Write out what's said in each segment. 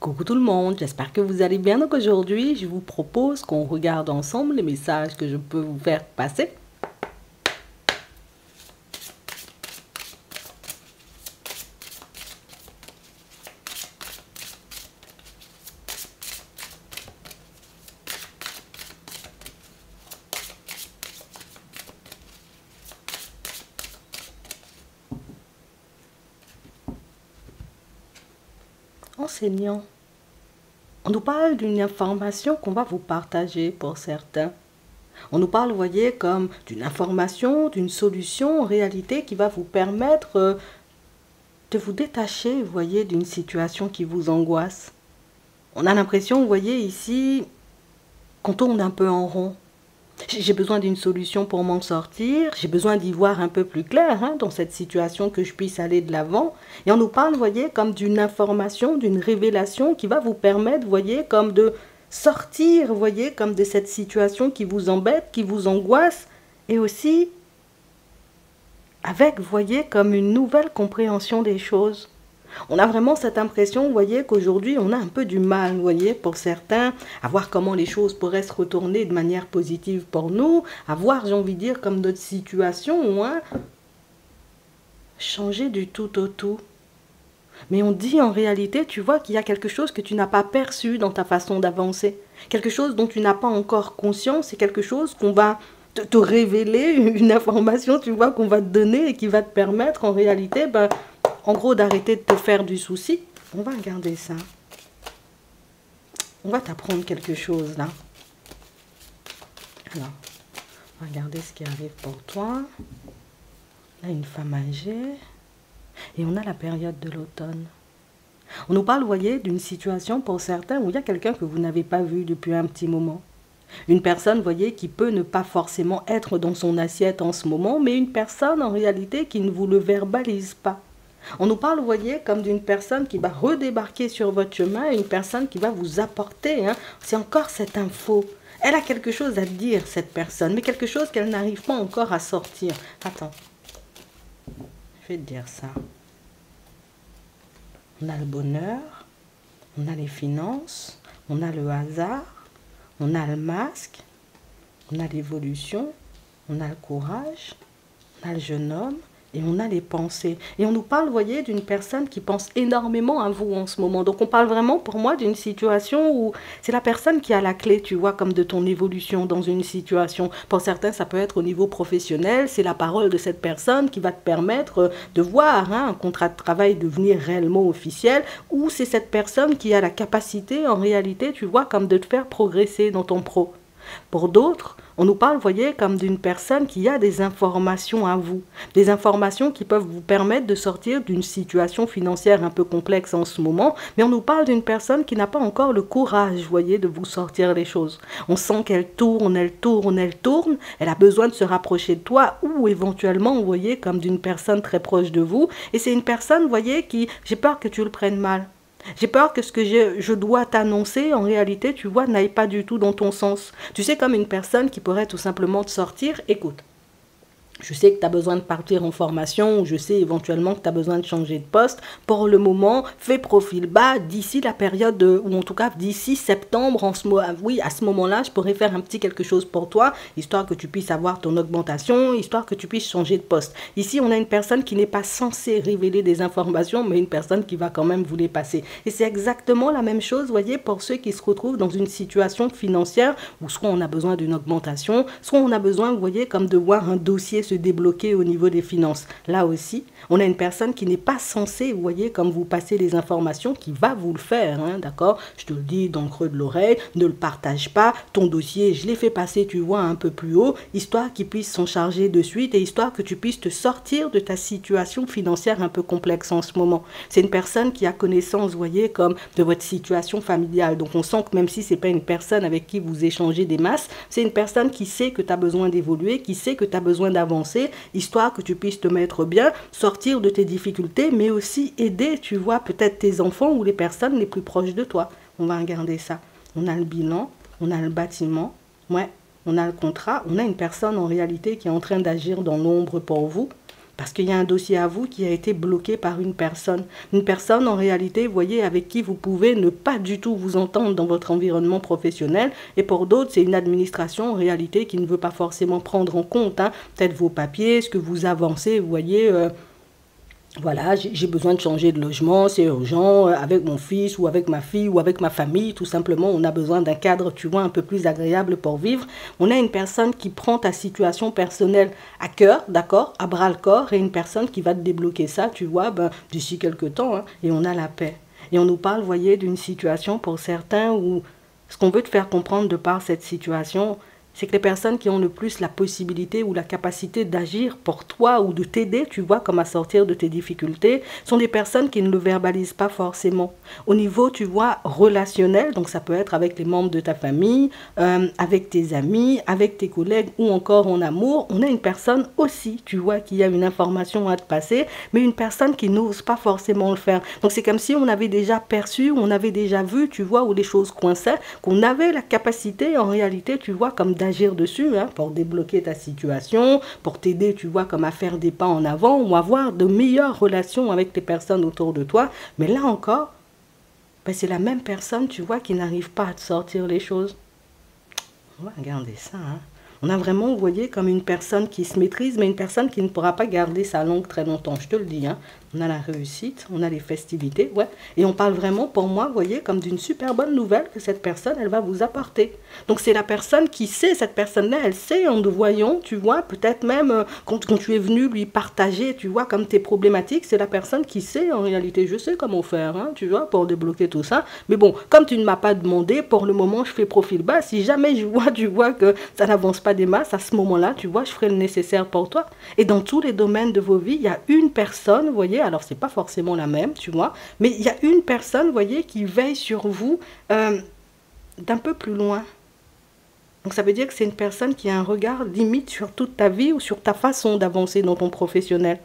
Coucou tout le monde, j'espère que vous allez bien. Donc aujourd'hui, je vous propose qu'on regarde ensemble les messages que je peux vous faire passer. Enseignant. On nous parle d'une information qu'on va vous partager pour certains. On nous parle, vous voyez, comme d'une information, d'une solution en réalité qui va vous permettre de vous détacher, vous voyez, d'une situation qui vous angoisse. On a l'impression, vous voyez, ici, qu'on tourne un peu en rond. J'ai besoin d'une solution pour m'en sortir, j'ai besoin d'y voir un peu plus clair dans cette situation, que je puisse aller de l'avant. Et on nous parle, vous voyez, comme d'une information, d'une révélation qui va vous permettre, vous voyez, comme de sortir, vous voyez, comme de cette situation qui vous embête, qui vous angoisse, et aussi avec, vous voyez, comme une nouvelle compréhension des choses. On a vraiment cette impression, vous voyez, qu'aujourd'hui, on a un peu du mal, vous voyez, pour certains, à voir comment les choses pourraient se retourner de manière positive pour nous, à voir, j'ai envie de dire, comme notre situation, changer du tout au tout. Mais on dit en réalité, tu vois, qu'il y a quelque chose que tu n'as pas perçu dans ta façon d'avancer. Quelque chose dont tu n'as pas encore conscience, c'est quelque chose qu'on va te révéler, une information, tu vois, qu'on va te donner et qui va te permettre en réalité, en gros, d'arrêter de te faire du souci. On va regarder ça. On va t'apprendre quelque chose, là. Alors, on va regarder ce qui arrive pour toi. Là, une femme âgée. Et on a la période de l'automne. On nous parle, vous voyez, d'une situation pour certains où il y a quelqu'un que vous n'avez pas vu depuis un petit moment. Une personne, vous voyez, qui peut ne pas forcément être dans son assiette en ce moment, mais une personne, en réalité, qui ne vous le verbalise pas. On nous parle, vous voyez, comme d'une personne qui va redébarquer sur votre chemin, une personne qui va vous apporter. C'est encore cette info. Elle a quelque chose à dire, cette personne, mais quelque chose qu'elle n'arrive pas encore à sortir. Attends. Je vais te dire ça. On a le bonheur, on a les finances, on a le hasard, on a le masque, on a l'évolution, on a le courage, on a le jeune homme. Et on a les pensées. Et on nous parle, vous voyez, d'une personne qui pense énormément à vous en ce moment. Donc on parle vraiment pour moi d'une situation où c'est la personne qui a la clé, tu vois, comme de ton évolution dans une situation. Pour certains, ça peut être au niveau professionnel. C'est la parole de cette personne qui va te permettre de voir un contrat de travail devenir réellement officiel. Ou c'est cette personne qui a la capacité, en réalité, tu vois, comme de te faire progresser dans ton pro. Pour d'autres, on nous parle, vous voyez, comme d'une personne qui a des informations à vous. Des informations qui peuvent vous permettre de sortir d'une situation financière un peu complexe en ce moment. Mais on nous parle d'une personne qui n'a pas encore le courage, vous voyez, de vous sortir les choses. On sent qu'elle tourne, elle tourne, elle tourne. Elle a besoin de se rapprocher de toi ou éventuellement, vous voyez, comme d'une personne très proche de vous. Et c'est une personne, vous voyez, qui, j'ai peur que tu le prennes mal. J'ai peur que ce que je dois t'annoncer, en réalité, tu vois, n'aille pas du tout dans ton sens. Tu sais, comme une personne qui pourrait tout simplement te sortir, écoute. Je sais que tu as besoin de partir en formation, ou je sais éventuellement que tu as besoin de changer de poste. Pour le moment, fais profil bas d'ici la période, ou en tout cas d'ici septembre, oui, à ce moment-là, je pourrais faire un petit quelque chose pour toi, histoire que tu puisses avoir ton augmentation, histoire que tu puisses changer de poste. Ici, on a une personne qui n'est pas censée révéler des informations, mais une personne qui va quand même vous les passer. Et c'est exactement la même chose, vous voyez, pour ceux qui se retrouvent dans une situation financière où soit on a besoin d'une augmentation, soit on a besoin, vous voyez, comme de voir un dossier se débloquer au niveau des finances. Là aussi, on a une personne qui n'est pas censée, vous voyez, comme vous passer les informations, qui va vous le faire, d'accord? Je te le dis dans le creux de l'oreille, ne le partage pas. Ton dossier, je l'ai fait passer, tu vois, un peu plus haut, histoire qu'il puisse s'en charger de suite et histoire que tu puisses te sortir de ta situation financière un peu complexe en ce moment. C'est une personne qui a connaissance, vous voyez, comme de votre situation familiale. Donc on sent que même si c'est pas une personne avec qui vous échangez des masses, c'est une personne qui sait que tu as besoin d'évoluer, qui sait que tu as besoin d'avancer, histoire que tu puisses te mettre bien, sortir de tes difficultés, mais aussi aider, tu vois, peut-être tes enfants ou les personnes les plus proches de toi. On va regarder ça. On a le bilan, on a le bâtiment, ouais, on a le contrat, on a une personne en réalité qui est en train d'agir dans l'ombre pour vous. Parce qu'il y a un dossier à vous qui a été bloqué par une personne. Une personne, en réalité, vous voyez, avec qui vous pouvez ne pas du tout vous entendre dans votre environnement professionnel. Et pour d'autres, c'est une administration, en réalité, qui ne veut pas forcément prendre en compte, hein, peut-être vos papiers, ce que vous avancez, vous voyez... voilà, j'ai besoin de changer de logement, c'est urgent, avec mon fils ou avec ma fille ou avec ma famille, tout simplement, on a besoin d'un cadre, tu vois, un peu plus agréable pour vivre. On a une personne qui prend ta situation personnelle à cœur, d'accord, à bras-le-corps, et une personne qui va te débloquer ça, tu vois, d'ici quelques temps, hein, et on a la paix. Et on nous parle, vous voyez, d'une situation pour certains où ce qu'on veut te faire comprendre de par cette situation, c'est que les personnes qui ont le plus la possibilité ou la capacité d'agir pour toi ou de t'aider, tu vois, comme à sortir de tes difficultés, sont des personnes qui ne le verbalisent pas forcément. Au niveau, tu vois, relationnel, donc ça peut être avec les membres de ta famille, avec tes amis, avec tes collègues ou encore en amour, on a une personne aussi, tu vois, qui a une information à te passer, mais une personne qui n'ose pas forcément le faire. Donc c'est comme si on avait déjà perçu, on avait déjà vu, tu vois, où les choses coinçaient, qu'on avait la capacité, en réalité, tu vois, comme d'agir dessus, hein, pour débloquer ta situation, pour t'aider, tu vois, comme à faire des pas en avant ou avoir de meilleures relations avec les personnes autour de toi. Mais là encore, c'est la même personne, tu vois, qui n'arrive pas à te sortir les choses. On va regarder ça, hein. On a vraiment, vous voyez, comme une personne qui se maîtrise, mais une personne qui ne pourra pas garder sa langue très longtemps, je te le dis, hein. On a la réussite, on a les festivités, ouais. Et on parle vraiment, pour moi, vous voyez, comme d'une super bonne nouvelle que cette personne, elle va vous apporter. Donc c'est la personne qui sait, cette personne-là, elle sait en te voyant, tu vois, peut-être même quand tu es venu lui partager, tu vois, comme tes problématiques, c'est la personne qui sait en réalité. Je sais comment faire, hein, tu vois, pour débloquer tout ça. Mais bon, comme tu ne m'as pas demandé, pour le moment, je fais profil bas. Si jamais je vois, tu vois, que ça n'avance pas des masses, à ce moment-là, tu vois, je ferai le nécessaire pour toi. Et dans tous les domaines de vos vies, il y a une personne, vous voyez, alors c'est pas forcément la même, tu vois, mais il y a une personne, vous voyez, qui veille sur vous d'un peu plus loin. Donc ça veut dire que c'est une personne qui a un regard limite sur toute ta vie ou sur ta façon d'avancer dans ton professionnel.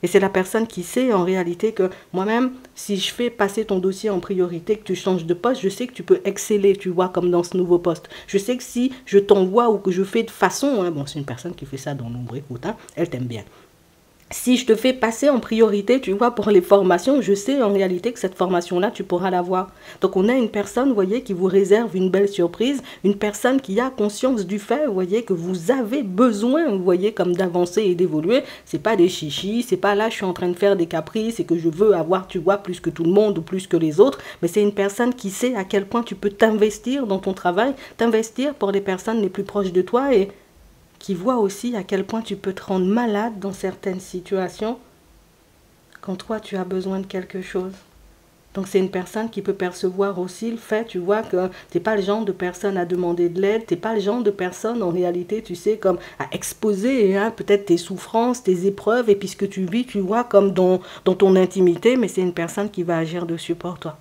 Et c'est la personne qui sait en réalité que moi-même, si je fais passer ton dossier en priorité, que tu changes de poste, je sais que tu peux exceller, tu vois, comme dans ce nouveau poste. Je sais que si je t'envoie ou que je fais de façon, hein, bon, c'est une personne qui fait ça dans l'ombre, écoute, hein, elle t'aime bien. Si je te fais passer en priorité, tu vois, pour les formations, je sais en réalité que cette formation-là, tu pourras l'avoir. Donc, on a une personne, vous voyez, qui vous réserve une belle surprise, une personne qui a conscience du fait, vous voyez, que vous avez besoin, vous voyez, comme d'avancer et d'évoluer. C'est pas des chichis, c'est pas là, je suis en train de faire des caprices et que je veux avoir, tu vois, plus que tout le monde ou plus que les autres, mais c'est une personne qui sait à quel point tu peux t'investir dans ton travail, t'investir pour les personnes les plus proches de toi et qui voit aussi à quel point tu peux te rendre malade dans certaines situations quand toi tu as besoin de quelque chose. Donc c'est une personne qui peut percevoir aussi le fait, tu vois, que tu n'es pas le genre de personne à demander de l'aide, tu n'es pas le genre de personne en réalité, tu sais, comme à exposer hein, peut-être tes souffrances, tes épreuves, et puis ce que tu vis, tu vois, comme dans ton intimité, mais c'est une personne qui va agir dessus pour toi.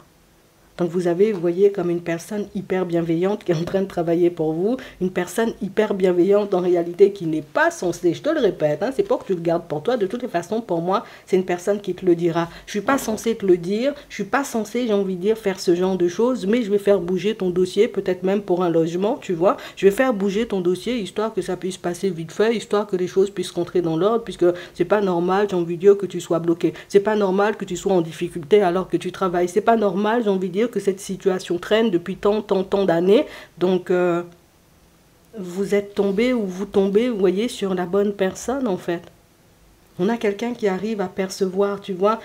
Donc vous avez, vous voyez, comme une personne hyper bienveillante qui est en train de travailler pour vous, une personne hyper bienveillante en réalité qui n'est pas censée, je te le répète, hein, c'est pas que tu le gardes pour toi, de toutes les façons pour moi, c'est une personne qui te le dira. Je suis pas censée te le dire, je suis pas censée, j'ai envie de dire, faire ce genre de choses, mais je vais faire bouger ton dossier, peut-être même pour un logement, tu vois, je vais faire bouger ton dossier, histoire que ça puisse passer vite fait, histoire que les choses puissent rentrer dans l'ordre, puisque c'est pas normal, j'ai envie de dire, que tu sois bloqué, c'est pas normal que tu sois en difficulté alors que tu travailles, c'est pas normal, j'ai envie de dire, que cette situation traîne depuis tant d'années. Donc, vous êtes tombé ou vous tombez, vous voyez, sur la bonne personne, en fait. On a quelqu'un qui arrive à percevoir, tu vois,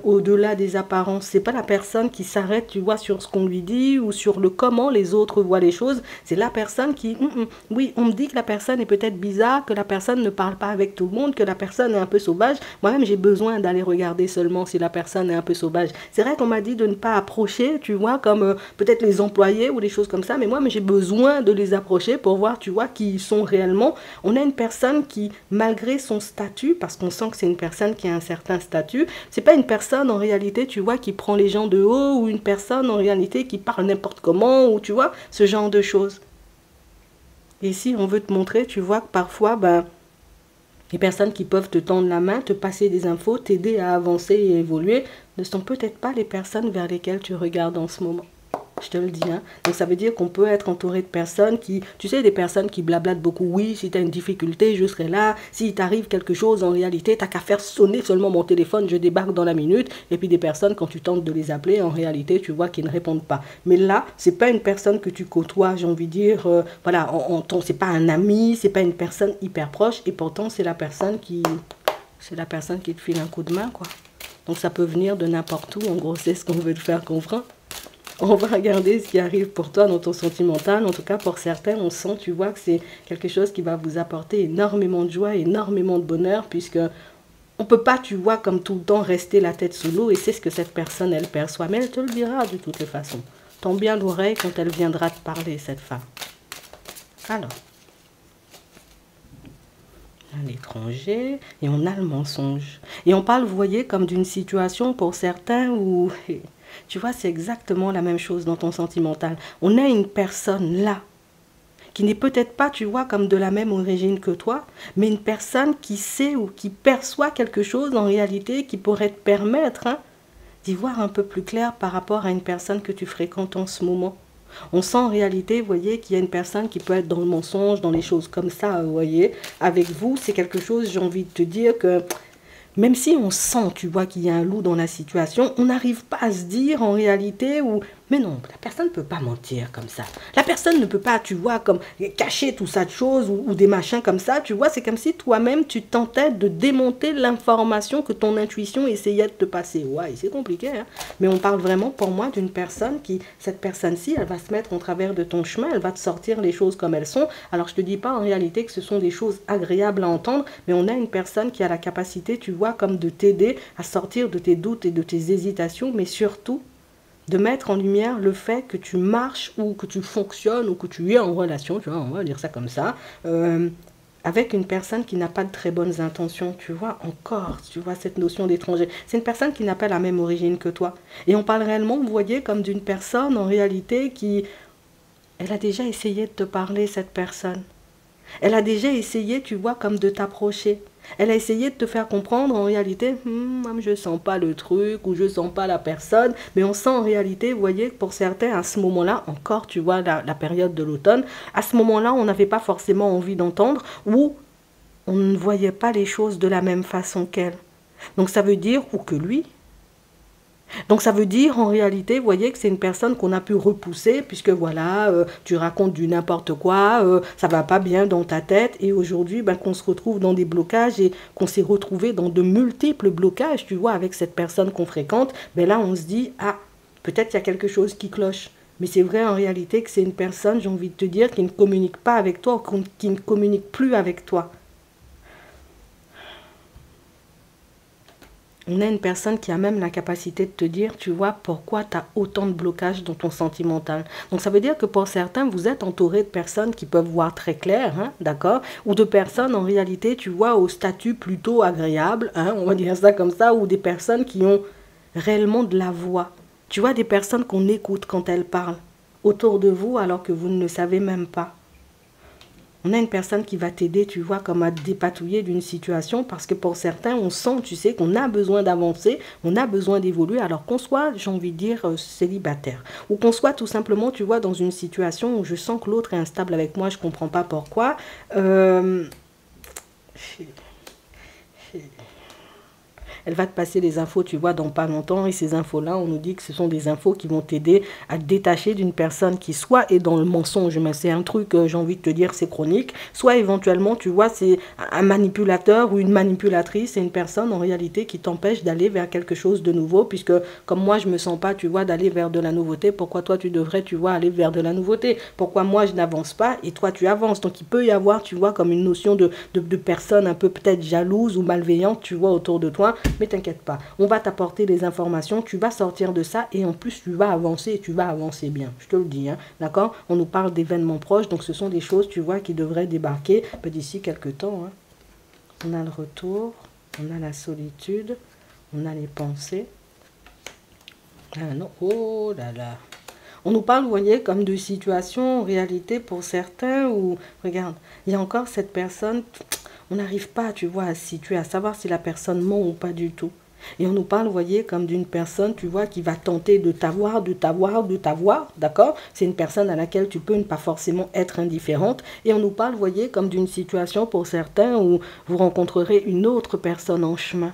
au-delà des apparences. C'est pas la personne qui s'arrête, tu vois, sur ce qu'on lui dit ou sur le comment les autres voient les choses. C'est la personne qui, oui, on me dit que la personne est peut-être bizarre, que la personne ne parle pas avec tout le monde, que la personne est un peu sauvage. Moi-même, j'ai besoin d'aller regarder seulement si la personne est un peu sauvage. C'est vrai qu'on m'a dit de ne pas approcher, tu vois, comme peut-être les employés ou des choses comme ça. Mais moi, j'ai besoin de les approcher pour voir, tu vois, qui ils sont réellement. On a une personne qui, malgré son statut, parce qu'on sent que c'est une personne qui a un certain statut. C'est pas une personne en réalité, tu vois, qui prend les gens de haut ou une personne en réalité qui parle n'importe comment ou tu vois, ce genre de choses. Et ici, on veut te montrer, tu vois, que parfois, les personnes qui peuvent te tendre la main, te passer des infos, t'aider à avancer et évoluer, ne sont peut-être pas les personnes vers lesquelles tu regardes en ce moment. Je te le dis, hein. Donc ça veut dire qu'on peut être entouré de personnes qui, tu sais, des personnes qui blablatent beaucoup. Oui, si tu as une difficulté, je serai là. S'il t'arrive quelque chose, en réalité, tu n'as qu'à faire sonner seulement mon téléphone, je débarque dans la minute. Et puis des personnes, quand tu tentes de les appeler, en réalité, tu vois qu'ils ne répondent pas. Mais là, c'est pas une personne que tu côtoies, j'ai envie de dire, voilà, c'est pas un ami, c'est pas une personne hyper proche. Et pourtant, c'est la personne qui te file un coup de main, quoi. Donc ça peut venir de n'importe où. En gros, c'est ce qu'on veut te faire comprendre. On va regarder ce qui arrive pour toi dans ton sentimental. En tout cas, pour certains, on sent, tu vois, que c'est quelque chose qui va vous apporter énormément de joie, énormément de bonheur, puisque on peut pas, tu vois, comme tout le temps, rester la tête sous l'eau. Et c'est ce que cette personne, elle perçoit. Mais elle te le dira de toutes les façons. Tends bien l'oreille quand elle viendra te parler, cette femme. Alors, à l'étranger, et on a le mensonge. Et on parle, vous voyez, comme d'une situation pour certains où... Tu vois, c'est exactement la même chose dans ton sentimental. On a une personne là, qui n'est peut-être pas, tu vois, comme de la même origine que toi, mais une personne qui sait ou qui perçoit quelque chose en réalité qui pourrait te permettre d'y voir un peu plus clair par rapport à une personne que tu fréquentes en ce moment. On sent en réalité, vous voyez, qu'il y a une personne qui peut être dans le mensonge, dans les choses comme ça, vous voyez. Avec vous, c'est quelque chose, j'ai envie de te dire que... Même si on sent, tu vois, qu'il y a un loup dans la situation, on n'arrive pas à se dire en réalité où... Mais non, la personne ne peut pas mentir comme ça. La personne ne peut pas, tu vois, comme cacher tout ça de choses ou des machins comme ça. Tu vois, c'est comme si toi-même, tu tentais de démonter l'information que ton intuition essayait de te passer. Ouais, c'est compliqué, hein. Mais on parle vraiment, pour moi, d'une personne qui... Cette personne-ci, elle va se mettre en travers de ton chemin, elle va te sortir les choses comme elles sont. Alors, je ne te dis pas en réalité que ce sont des choses agréables à entendre, mais on a une personne qui a la capacité, tu vois, comme de t'aider à sortir de tes doutes et de tes hésitations, mais surtout de mettre en lumière le fait que tu marches ou que tu fonctionnes ou que tu es en relation, tu vois, on va dire ça comme ça, avec une personne qui n'a pas de très bonnes intentions, tu vois, encore, tu vois, cette notion d'étranger. C'est une personne qui n'a pas la même origine que toi. Et on parle réellement, vous voyez, comme d'une personne en réalité qui, elle a déjà essayé de te parler, cette personne. Elle a déjà essayé, tu vois, comme de t'approcher. Elle a essayé de te faire comprendre, en réalité, je ne sens pas le truc, ou je ne sens pas la personne. Mais on sent en réalité, vous voyez, pour certains, à ce moment-là, encore, tu vois, la période de l'automne, à ce moment-là, on n'avait pas forcément envie d'entendre, ou on ne voyait pas les choses de la même façon qu'elle. Donc ça veut dire, ou que lui... Donc ça veut dire en réalité, vous voyez, que c'est une personne qu'on a pu repousser puisque voilà, tu racontes du n'importe quoi, ça va pas bien dans ta tête et aujourd'hui qu'on se retrouve dans des blocages et qu'on s'est retrouvé dans de multiples blocages, tu vois, avec cette personne qu'on fréquente, là on se dit, ah, peut-être il y a quelque chose qui cloche. Mais c'est vrai en réalité que c'est une personne, j'ai envie de te dire, qui ne communique pas avec toi, qui ne communique plus avec toi. On a une personne qui a même la capacité de te dire, tu vois, pourquoi tu as autant de blocages dans ton sentimental. Donc ça veut dire que pour certains, vous êtes entouré de personnes qui peuvent voir très clair, d'accord, ou de personnes en réalité, tu vois, au statut plutôt agréable, on va dire ça comme ça, ou des personnes qui ont réellement de la voix. Tu vois, des personnes qu'on écoute quand elles parlent autour de vous alors que vous ne le savez même pas. On a une personne qui va t'aider, tu vois, comme à te dépatouiller d'une situation parce que pour certains, on sent, tu sais, qu'on a besoin d'avancer, on a besoin d'évoluer alors qu'on soit, j'ai envie de dire, célibataire. Ou qu'on soit tout simplement, tu vois, dans une situation où je sens que l'autre est instable avec moi, je ne comprends pas pourquoi. Elle va te passer les infos, tu vois, dans pas longtemps. Et ces infos-là, on nous dit que ce sont des infos qui vont t'aider à te détacher d'une personne qui soit est dans le mensonge, mais c'est un truc, j'ai envie de te dire, c'est chronique. Soit éventuellement, tu vois, c'est un manipulateur ou une manipulatrice. C'est une personne, en réalité, qui t'empêche d'aller vers quelque chose de nouveau. Puisque, comme moi, je me sens pas, tu vois, d'aller vers de la nouveauté. Pourquoi toi, tu devrais, tu vois, aller vers de la nouveauté? Pourquoi moi, je n'avance pas et toi, tu avances? Donc, il peut y avoir, tu vois, comme une notion de personne un peu peut-être jalouse ou malveillante, tu vois, autour de toi. Mais t'inquiète pas, on va t'apporter des informations, tu vas sortir de ça et en plus tu vas avancer et tu vas avancer bien. Je te le dis, d'accord? On nous parle d'événements proches, donc ce sont des choses, tu vois, qui devraient débarquer d'ici quelques temps. On a le retour, on a la solitude, on a les pensées. Ah non, oh là là. On nous parle, vous voyez, comme de situations en réalité pour certains où, regarde, il y a encore cette personne... On n'arrive pas, tu vois, à se situer, à savoir si la personne ment ou pas du tout. Et on nous parle, vous voyez, comme d'une personne, tu vois, qui va tenter de t'avoir, d'accord? C'est une personne à laquelle tu peux ne pas forcément être indifférente. Et on nous parle, vous voyez, comme d'une situation pour certains où vous rencontrerez une autre personne en chemin.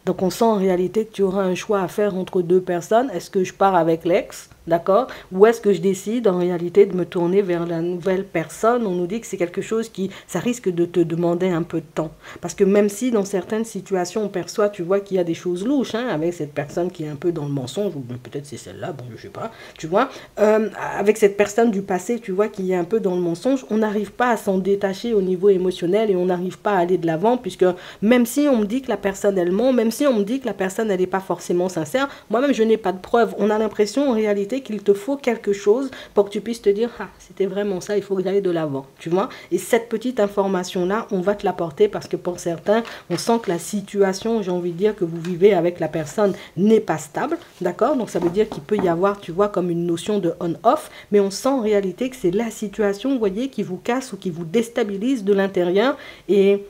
Donc on sent en réalité que tu auras un choix à faire entre deux personnes. Est-ce que je pars avec l'ex, d'accord? Ou est-ce que je décide en réalité de me tourner vers la nouvelle personne? On nous dit que c'est quelque chose qui, ça risque de te demander un peu de temps. Parce que même si dans certaines situations on perçoit, tu vois qu'il y a des choses louches, hein, avec cette personne qui est un peu dans le mensonge, ou peut-être c'est celle-là, bon je sais pas, tu vois. Avec cette personne du passé, tu vois, qui est un peu dans le mensonge, on n'arrive pas à s'en détacher au niveau émotionnel et on n'arrive pas à aller de l'avant, puisque même si on me dit que la personne elle ment, même si on me dit que la personne elle n'est pas forcément sincère, moi-même je n'ai pas de preuves. On a l'impression en réalité qu'il te faut quelque chose pour que tu puisses te dire ah c'était vraiment ça, il faut que j'aille de l'avant, tu vois. Et cette petite information là, on va te l'apporter parce que pour certains, on sent que la situation, j'ai envie de dire que vous vivez avec la personne n'est pas stable, d'accord. Donc ça veut dire qu'il peut y avoir, tu vois, comme une notion de on-off, mais on sent en réalité que c'est la situation, vous voyez, qui vous casse ou qui vous déstabilise de l'intérieur. Et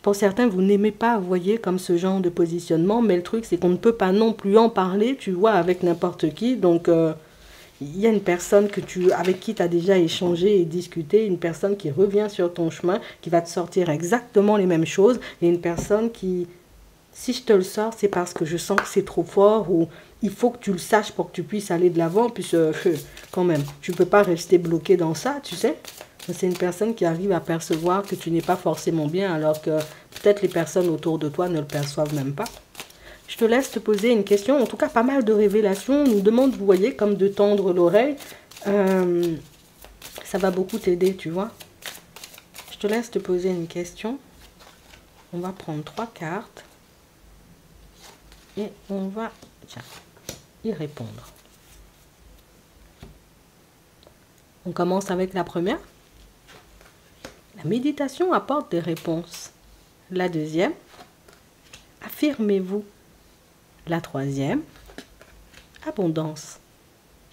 pour certains, vous n'aimez pas, vous voyez, comme ce genre de positionnement, mais le truc, c'est qu'on ne peut pas non plus en parler, tu vois, avec n'importe qui. Donc, il y a une personne avec qui tu as déjà échangé et discuté, une personne qui revient sur ton chemin, qui va te sortir exactement les mêmes choses, et une personne qui, si je te le sors, c'est parce que je sens que c'est trop fort, ou il faut que tu le saches pour que tu puisses aller de l'avant, puis quand même, tu ne peux pas rester bloqué dans ça, tu sais. C'est une personne qui arrive à percevoir que tu n'es pas forcément bien, alors que peut-être les personnes autour de toi ne le perçoivent même pas. Je te laisse te poser une question. En tout cas, pas mal de révélations. On nous demande, vous voyez, comme de tendre l'oreille. Ça va beaucoup t'aider, tu vois. Je te laisse te poser une question. On va prendre 3 cartes. Et on va, tiens, y répondre. On commence avec la première. La méditation apporte des réponses. La deuxième, affirmez-vous. La troisième, abondance.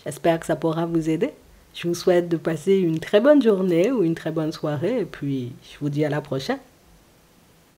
J'espère que ça pourra vous aider. Je vous souhaite de passer une très bonne journée ou une très bonne soirée et puis je vous dis à la prochaine.